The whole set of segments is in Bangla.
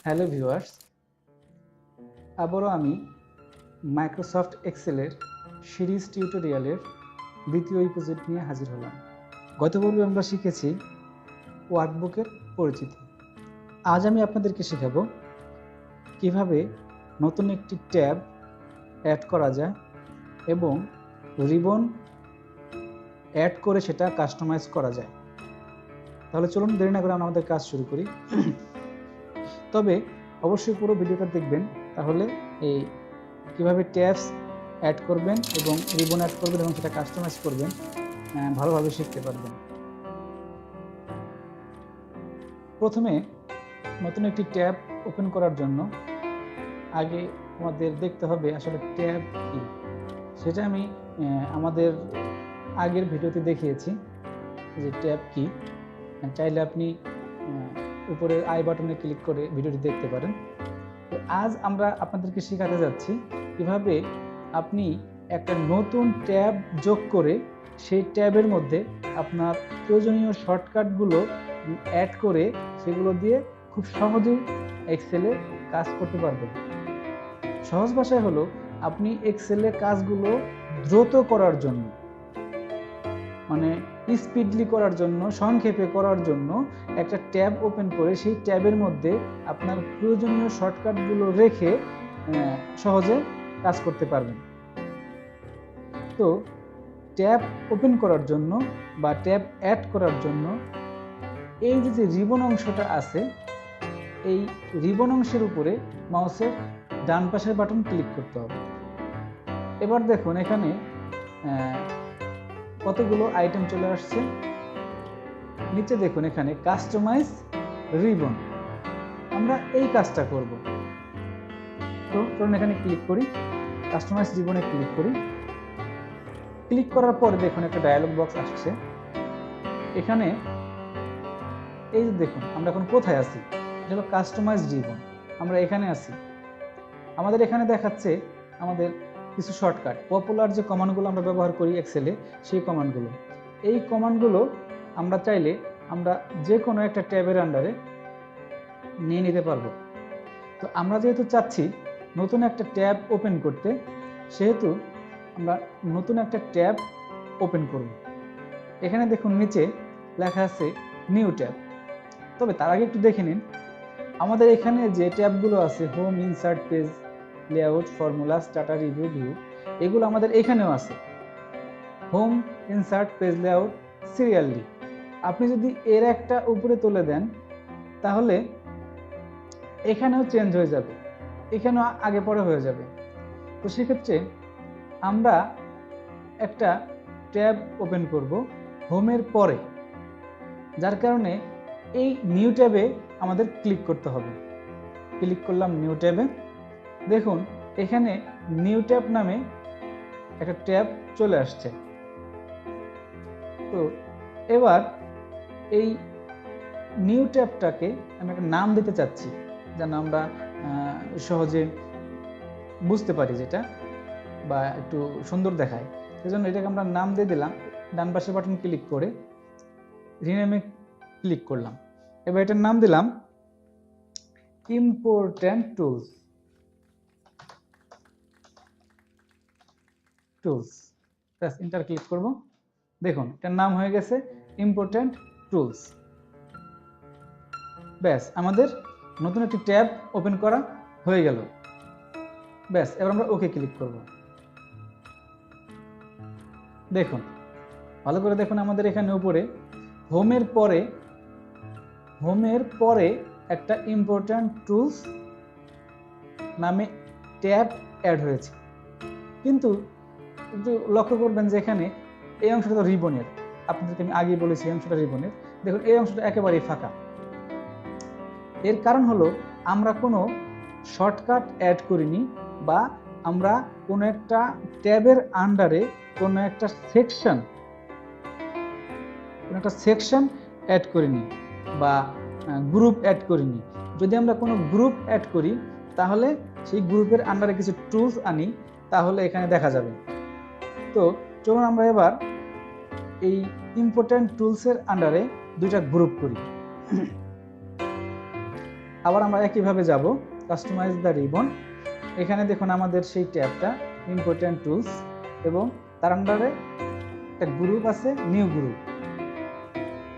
হ্যালো ভিউয়ার্স, আবারও আমি মাইক্রোসফট এক্সেলের সিরিজ টিউটোরিয়ালের দ্বিতীয় এপিসোড নিয়ে হাজির হলাম। গত পর্বে আমরা শিখেছি ওয়ার্কবুকের পরিচিতি। আজ আমি আপনাদেরকে শেখাবো কিভাবে নতুন একটি ট্যাব অ্যাড করা যায় এবং রিবন অ্যাড করে সেটা কাস্টমাইজ করা যায়। তাহলে চলুন দেরি না করে আমরা আমাদের কাজ শুরু করি। তবে অবশ্যই পুরো ভিডিওটা দেখবেন, তাহলে এই কিভাবে ট্যাবস অ্যাড করবেন এবং রিবন অ্যাড করবেন এবং সেটা কাস্টমাইজ করবেন ভালোভাবে শিখতে পারবেন। প্রথমে নতুন একটি ট্যাব ওপেন করার জন্য আগে আমাদের দেখতে হবে আসলে ট্যাব কি। সেটা আমি আমাদের আগের ভিডিওতে দেখিয়েছি যে ট্যাব কি। চাইলে আপনি উপরের আই বাটনে ক্লিক করে ভিডিওটি দেখতে পারেন। তো আজ আমরা আপনাদেরকে শেখাতে যাচ্ছি কিভাবে আপনি একটা নতুন ট্যাব যোগ করে সেই ট্যাবের মধ্যে আপনার প্রয়োজনীয় শর্টকাটগুলো অ্যাড করে সেগুলো দিয়ে খুব সহজেই এক্সেলে কাজ করতে পারবেন। সহজ ভাষায় হলো আপনি এক্সেলে কাজগুলো দ্রুত করার জন্য, মানে স্পিডলি করার জন্য, সংক্ষেপে করার জন্য একটা ট্যাব ওপেন করে সেই ট্যাবের মধ্যে আপনার প্রয়োজনীয় শর্টকাটগুলো রেখে সহজে কাজ করতে পারবেন। তো ট্যাব ওপেন করার জন্য বা ট্যাব অ্যাড করার জন্য এই যে রিবন অংশটা আছে, এই রিবন অংশের উপরে মাউসের ডান পাশের বাটন ক্লিক করতে হবে। এবার দেখুন এখানে কতগুলো আইটেম চলে আসছে। নিচে দেখুন এখানে কাস্টমাইজ রিবন, আমরা এই কাজটা করব। তো চলুন এখানে ক্লিক করি, কাস্টমাইজ রিবনে ক্লিক করি। ক্লিক করার পরে দেখুন একটা ডায়ালগ বক্স আসছে। এখানে এই যে দেখুন আমরা এখন কোথায় আছি, এটা হলো কাস্টমাইজ রিবন, আমরা এখানে আছি। আমাদের এখানে দেখাচ্ছে আমাদের কিছু শর্টকাট, পপুলার যে কমান্ডগুলো আমরা ব্যবহার করি এক্সেলে, সেই কমান্ডগুলো। এই কমান্ডগুলো আমরা চাইলে আমরা যে কোনো একটা ট্যাবের আন্ডারে নিয়ে নিতে পারবো। তো আমরা যেহেতু চাচ্ছি নতুন একটা ট্যাব ওপেন করতে, সেহেতু আমরা নতুন একটা ট্যাব ওপেন করব। এখানে দেখুন নিচে লেখা আছে নিউ ট্যাব। তবে তার আগে একটু দেখে নিন আমাদের এখানে যে ট্যাবগুলো আছে, home, insert, page, layout, formula, starter, review, view, এগুলো আমাদের এখানেও আছে। Home, insert, page, layout, serially. আপনি যদি এর একটা উপরে তুলে দেন তাহলে এখানেও চেঞ্জ হয়ে যাবে, এখানেও আগে পরে হয়ে যাবে। তো সেক্ষেত্রে আমরা একটা ট্যাব ওপেন করব হোমের পরে, যার কারণে এই নিউ ট্যাবে আমাদের ক্লিক করতে হবে। ক্লিক করলাম নিউ ট্যাবে। দেখুন এখানে নিউ ট্যাব নামে একটা ট্যাব চলে আসছে। তো এবার এই নিউ ট্যাবটাকে আমি একটা নাম দিতে চাচ্ছি, যেন আমরা সহজে বুঝতে পারি যেটা, বা একটু সুন্দর দেখায়। সেজন্য এটাকে আমরা নাম দিয়ে দিলাম। ডান পাশের বাটন ক্লিক করে রিনেমে ক্লিক করলাম। এবার এটার নাম দিলাম ইম্পর্ট্যান্ট টুলস। ব্যাস, এন্টার ক্লিক করব। দেখুন এটার নাম হয়ে গেছে ইম্পর্ট্যান্ট টুলস। ব্যাস, আমাদের নতুন একটি ট্যাব ওপেন করা হয়ে গেল। ব্যাস, এবার আমরা ওকে ক্লিক করব। দেখুন ভালো করে দেখুন আমাদের এখানে উপরে হোমের পরে একটা ইম্পর্ট্যান্ট টুলস নামে ট্যাব অ্যাড হয়েছে। কিন্তু একটু লক্ষ্য করবেন যে এখানে এই অংশটা তো রিবনের, আপনাদেরকে আমি আগেই বলেছি এই অংশটা রিবনের। দেখুন এই অংশটা একেবারেই ফাঁকা। এর কারণ হলো আমরা কোনো শর্টকাট অ্যাড করিনি, বা আমরা কোনো একটা ট্যাবের আন্ডারে কোনো একটা সেকশন অ্যাড করিনি বা গ্রুপ অ্যাড করিনি। যদি আমরা কোনো গ্রুপ অ্যাড করি তাহলে সেই গ্রুপের আন্ডারে কিছু টুলস আনি, তাহলে এখানে দেখা যাবে। তো চলুন আমরা এবার এই ইম্পর্ট্যান্ট টুলসের আন্ডারে দুইটা গ্রুপ করি। আবার আমরা একইভাবে যাব কাস্টমাইজ দ্য রিবন। এখানে দেখুন আমাদের সেই ট্যাবটা ইম্পর্টেন্ট টুলস এবং তার আন্ডারে একটা গ্রুপ আছে, নিউ গ্রুপ।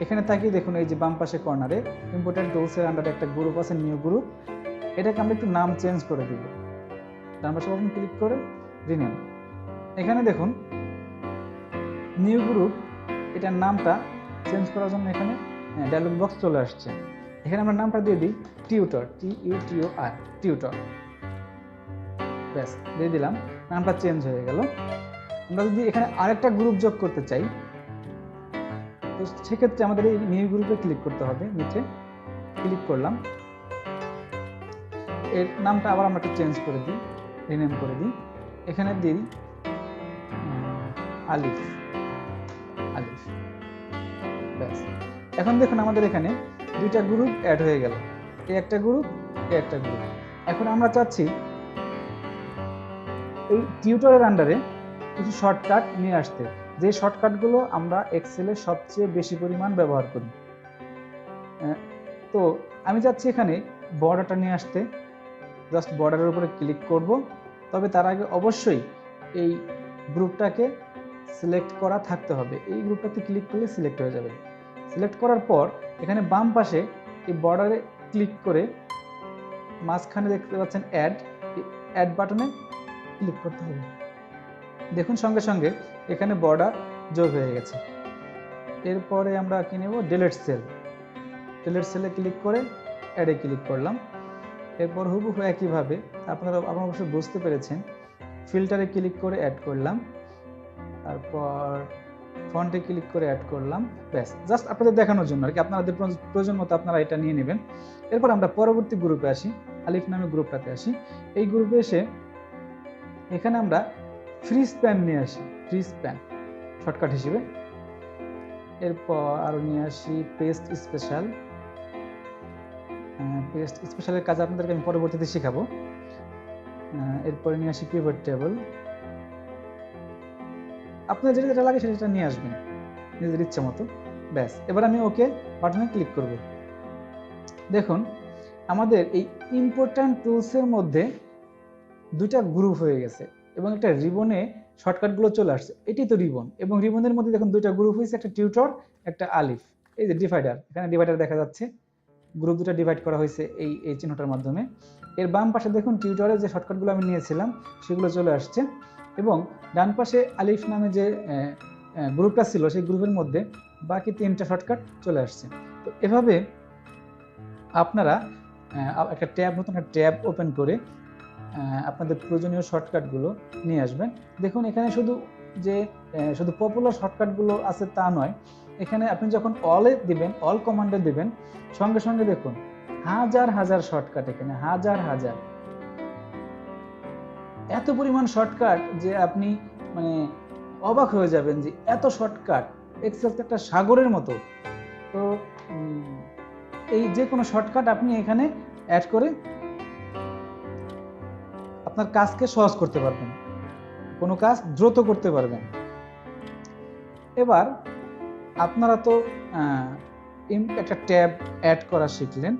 এখানে তাকিয়ে দেখুন এই যে বাম পাশে কর্নারে ইম্পর্টেন্ট টুলস এর আন্ডারে একটা গ্রুপ আছে, নিউ গ্রুপ। এটাকে আমরা একটু নাম চেঞ্জ করে দিব। ডান পাশে বাটন ক্লিক করে রিনেম। এখানে দেখুন নিউ গ্রুপ, এটার নামটা চেঞ্জ করার জন্য এখানে ডায়লগ বক্স চলে আসছে। এখানে আমরা নামটা দিয়ে দিই টিউটর, TUTOR, টিউটর। ব্যাস, দিয়ে দিলাম, নামটা চেঞ্জ হয়ে গেল। আমরা যদি এখানে আরেকটা গ্রুপ যোগ করতে চাই, তো সেক্ষেত্রে আমাদের এই নিউ গ্রুপে ক্লিক করতে হবে। নিচে ক্লিক করলাম, এর নামটা আবার আমরা একটু চেঞ্জ করে দিই, রিনেম করে দিই। এখানে দিই আলিফ, আলিফ। ব্যাস, এখন দেখুন আমাদের এখানে দুইটা গ্রুপ অ্যাড হয়ে গেল, এই একটা গ্রুপ, এই একটা গ্রুপ। এখন আমরা চাচ্ছি এই টিউটরের আন্ডারে কিছু শর্টকাট নিয়ে আসতে, যে শর্টকাটগুলো আমরা এক্সেলে সবচেয়ে বেশি পরিমাণ ব্যবহার করি। তো আমি চাচ্ছি এখানে বর্ডারটা নিয়ে আসতে। জাস্ট বর্ডারের উপরে ক্লিক করব, তবে তার আগে অবশ্যই এই গ্রুপটাকে সিলেক্ট করা থাকতে হবে। এই গ্রুপটাতে ক্লিক করলে সিলেক্ট হয়ে যাবে। সিলেক্ট করার পর এখানে বাম পাশে এই বর্ডারে ক্লিক করে মাঝখানে দেখতে পাচ্ছেন অ্যাড, অ্যাড বাটনে ক্লিক করতে হবে। দেখুন সঙ্গে সঙ্গে এখানে বর্ডার যোগ হয়ে গেছে। এরপরে আমরা কি নেব, ডিলিট সেল। ডিলিট সেলে ক্লিক করে অ্যাডে ক্লিক করলাম। এরপর হুবহু একইভাবে আপনারা অবশ্যই বুঝতে পেরেছেন, ফিল্টারে ক্লিক করে অ্যাড করলাম, তারপর ফন্টে ক্লিক করে অ্যাড করলাম। ব্যাস, জাস্ট আপনাদের দেখানোর জন্য আর কি, আপনাদের প্রয়োজন মতো আপনারা এটা নিয়ে নেবেন। এরপর আমরা পরবর্তী গ্রুপে আসি, আলিফ নামে গ্রুপটাতে আসি। এই গ্রুপে এসে এখানে আমরা ফ্রি স্প্যান নিয়ে আসি, ফ্রি স্প্যান শর্টকাট হিসেবে। এরপর আরো নিয়ে আসি পেস্ট স্পেশাল। পেস্ট স্পেশালের কাজ আপনাদেরকে আমি পরবর্তীতে শেখাবো। এরপরে নিয়ে আসি পিভট টেবল। আপনার যেটা যেটা লাগে সেটা নিয়ে আসবেন নিজেদের ইচ্ছা মতো। ব্যাস, এবার আমি ওকে বাটনে ক্লিক করব। দেখুন আমাদের এই ইম্পর্ট্যান্ট টুলসের মধ্যে দুইটা গ্রুপ হয়ে গেছে এবং একটা রিবনে শর্টকাটগুলো চলে আসছে। এটি তো রিবন, এবং রিবনের মধ্যে দেখুন দুইটা গ্রুপ হয়েছে, একটা টিউটর, একটা আলিফ। এই যে ডিভাইডার, এখানে ডিভাইডার দেখা যাচ্ছে, গ্রুপ দুটো ডিভাইড করা হয়েছে এই চিহ্নটার মাধ্যমে। এর বাম পাশে দেখুন টিউটরের যে শর্টকাটগুলো আমি নিয়েছিলাম সেগুলো চলে আসছে, এবং ডান পাশে আলিফ নামে যে গ্রুপটা ছিল সেই গ্রুপের মধ্যে বাকি তিনটা শর্টকাট চলে আসছে। তো এভাবে আপনারা একটা ট্যাব, নতুন একটা ট্যাব ওপেন করে আপনাদের প্রয়োজনীয় শর্টকাটগুলো নিয়ে আসবেন। দেখুন এখানে শুধু পপুলার শর্টকাটগুলো আছে তা নয়, এখানে আপনি যখন অলে দিবেন, অল কমান্ডে দিবেন, সঙ্গে সঙ্গে দেখুন হাজার হাজার শর্টকাট, এখানে হাজার হাজার, এত পরিমাণ শর্টকাট যে আপনি মানে অবাক হয়ে যাবেন যে এত শর্টকাট। এক্সেল একটা সাগরের মতো। তো এই যে কোনো শর্টকাট আপনি এখানে অ্যাড করে আপনার কাজকে সহজ করতে পারবেন, কোনো কাজ দ্রুত করতে পারবেন। এবার আপনারা তো একটা ট্যাব অ্যাড করা শিখলেন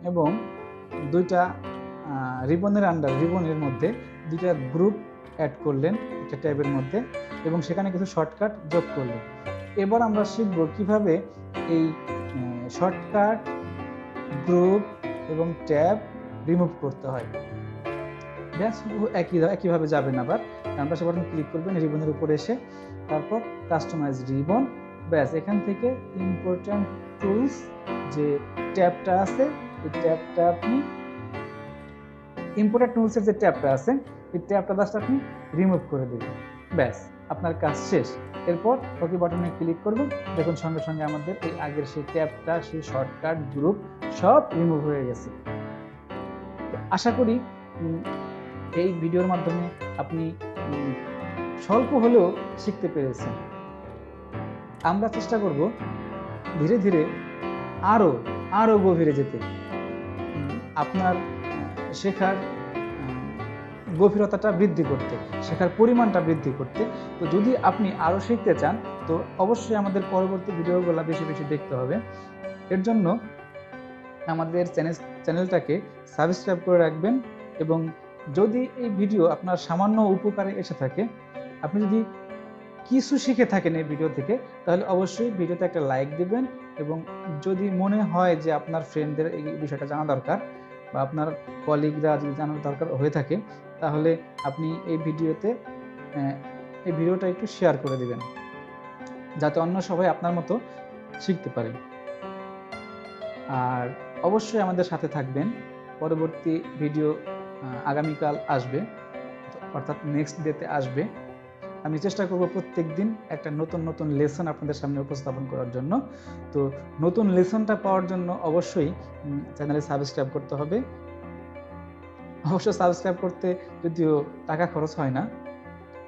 এবং দুইটা রিবনের মধ্যে দুইটা গ্রুপ অ্যাড করলেন একটা ট্যাবের মধ্যে, এবং সেখানে কিছু শর্টকাট যোগ করলেন। এবার আমরা শিখব কিভাবে এই শর্টকাট, গ্রুপ এবং ট্যাব রিমুভ করতে হয়। ব্যাস, একইভাবে যাবেন। আবার আমরা সে বাটন ক্লিক করবেন রিবনের উপরে এসে, তারপর কাস্টমাইজ রিবন। ব্যাস, এখান থেকে ইম্পর্টেন্ট টুলস যে ট্যাবটা আছে, এই ট্যাবটা আপনি ইম্পর্টেন্ট টুলসের যে ট্যাবটা আছে এই ট্যাবটা জাস্ট আপনি রিমুভ করে দেবেন। ব্যাস, আপনার কাজ শেষ। এরপর ওকে বাটনে ক্লিক করবেন। দেখুন সঙ্গে সঙ্গে আমাদের এই আগের সেই ট্যাবটা, সেই শর্টকাট, গ্রুপ সব রিমুভ হয়ে গেছে। আশা করি এই ভিডিওর মাধ্যমে আপনি স্বল্প হলেও শিখতে পেরেছেন। আমরা চেষ্টা করব ধীরে ধীরে আরো গভীরে যেতে, আপনার শেখার গভীরতাটা বৃদ্ধি করতে, শেখার পরিমাণটা বৃদ্ধি করতে। তো যদি আপনি আরো শিখতে চান তো অবশ্যই আমাদের পরবর্তী ভিডিওগুলো বেশি বেশি দেখতে হবে। এর জন্য আমাদের চ্যানেলটাকে সাবস্ক্রাইব করে রাখবেন। এবং যদি এই ভিডিও আপনার সামান্য উপকারে এসে থাকে, আপনি যদি কিছু শিখে থাকেন এই ভিডিও থেকে, তাহলে অবশ্যই ভিডিওতে একটা লাইক দিবেন। এবং যদি মনে হয় যে আপনার ফ্রেন্ডদের এই বিষয়টা জানা দরকার বা আপনার কলিগরা যদি জানার দরকার হয়ে থাকে, তাহলে আপনি এই ভিডিওটা একটু শেয়ার করে দিবেন, যাতে অন্য সবাই আপনার মতো শিখতে পারে। আর অবশ্যই আমাদের সাথে থাকবেন। পরবর্তী ভিডিও আগামীকাল আসবে, অর্থাৎ নেক্সট ডেতে আসবে। আমি চেষ্টা করব প্রত্যেক দিন একটা নতুন নতুন লেসন আপনাদের সামনে উপস্থাপন করার জন্য। তো নতুন লেসনটা পাওয়ার জন্য অবশ্যই চ্যানেলে সাবস্ক্রাইব করতে হবে। অবশ্য সাবস্ক্রাইব করতে যদিও টাকা খরচ হয় না,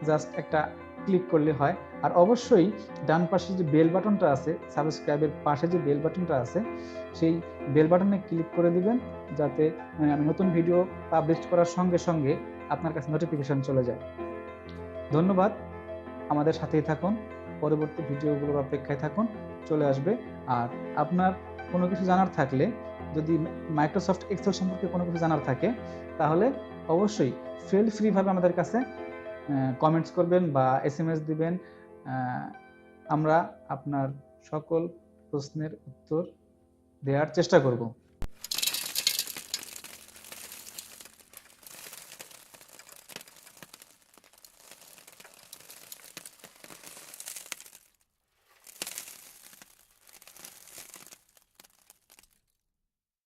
জাস্ট একটা ক্লিক করলে হয়। আর অবশ্যই ডান পাশে যে বেল বাটনটা আছে, সাবস্ক্রাইবের পাশে যে বেল বাটনটা আছে, সেই বেল বাটনে ক্লিক করে দিবেন, যাতে আমি নতুন ভিডিও পাবলিশ করার সঙ্গে সঙ্গে আপনার কাছে নোটিফিকেশন চলে যায়। ধন্যবাদ, আমাদের সাথেই থাকুন, পরবর্তী ভিডিওগুলোর অপেক্ষায় থাকুন, চলে আসবে। আর আপনার কোনো কিছু জানার থাকলে, যদি মাইক্রোসফট এক্সেল সম্পর্কে কোনো কিছু জানার থাকে, তাহলে অবশ্যই ফিল ফ্রিভাবে আমাদের কাছে কমেন্টস করবেন বা SMS দিবেন। আমরা আপনার সকল প্রশ্নের উত্তর দেওয়ার চেষ্টা করব।